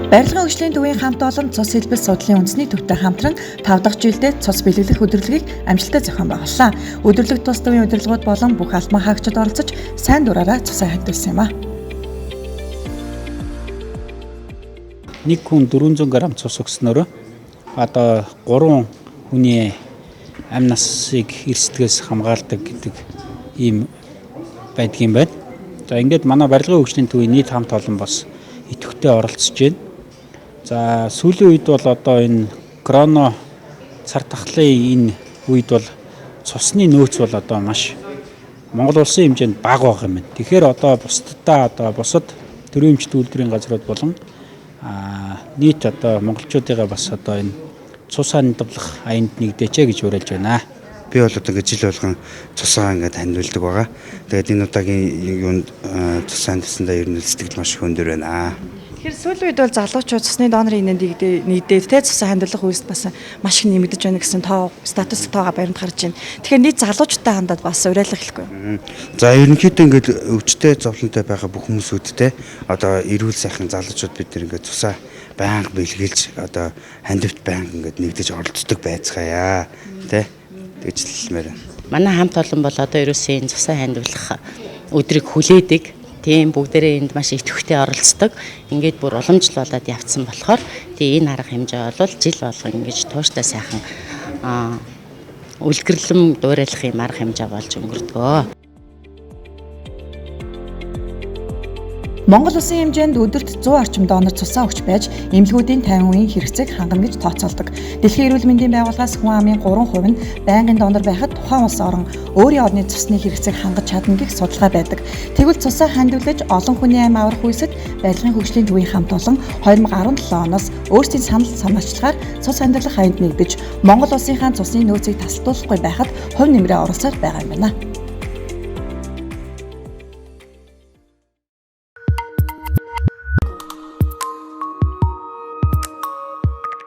Барилгын хөгжлийн төвийн хамт олон цус хэлбэл судлалын үндэсний төвтэй хамтран 5 дахь жилдээ цус бэлэглэх өдөрлөгийг амжилттай зохион байгууллаа. Өдөрлөг тус төвийн удирдлагууд болон бүх албан хаагчид оролцож сайн дураараа цусаа хадгалсан юм а. Нэг хүн 400 г цус өгснөөр одоо 3 хүний амь насыг эрсдгээс хамгаалдаг гэдэг ийм байдгийн байна. За ингээд манай барилгын хөгжлийн төвийн нийт хамт олон бас идэвхтэй оролцож байна. За сүүлийн үед бол одоо энэ корона цар тахлын энэ үед бол цусны нөөц бол одоо маш Монгол улсын хэмжээнд бага байгаа юм байна. Тэгэхээр одоо бусдаа одоо бусад төрийн эмчит үйлдвэрийн газрууд болон нийт одоо монголчуудыгаа бас одоо энэ цус хандвалах аянд нэгдээч гэж уриалж байна. Би бол одоо жил болгон цусаа ингээд хандвалдаг байгаа. Тэгээд энэ удаагийн юунд цус хандсандаа ер нь сэтгэл маш их өндөр байна. Тэгэхээр сүүлийн үед бол залуучууд цусны донорын нэгдээд тэ цусаа хандвалах үйлс бас маш их нэмэгдэж байна гэсэн статус тоогоо баримт гарч байна. Тэгэхээр нийт залуучуудтай хандаад бас уриалга хэлэхгүй. За ерөнхийдөө ингээд өвчтэй зовлонтой байгаа бүх хүмүүсүүдтэй одоо эрүүл сайхан залуучууд бид нэр ингээд цусаа байнга бэлгэлж одоо хандивт байнга ингээд нэгдэж оролцдог байцгаая тэ тэгж хэлмээр байна. Манай хамт олон бол одоо ерөөсөө энэ цусаа хандвалах өдрийг хүлээдэг. Тийм бүгдээрээ энд маш идэвхтэй оролцдог. Ингээд бүр уламжлуулаад явцсан болохоор тийм энэ арга хэмжээ бол жил болгон ингэж тууштай сайхан үлгэрлэм дуурайлахын арга хэмжээ болж өнгөрдгөө. Монгол улсын хэмжээнд өдөрт 100 орчим донор цусаа өгч байж эмнэлгүүдийн 50 үеийн хэрэгцээг хангана гэж тооцоолдог. Дэлхийн эрүүл мэндийн байгууллагаас хүн амын 3% нь байнгын донор байхад тухайн улс орон өөрийн орны цусны хэрэгцээг хангаж чадна гэх судалгаа байдаг. Тэгвэл цусаа хандвалж олон хүний амь аврах үйлсэд барилгын хөгжлийн төвийн хамт олон 2017 оноос өөрсдийн санал санаачлагаар цус хандвалах аянд нэгдэж Монгол улсынхаа цусны нөөцийг тасалдуулахгүй байхад хувь нэмрээ оруулсаар байгаа юм байна.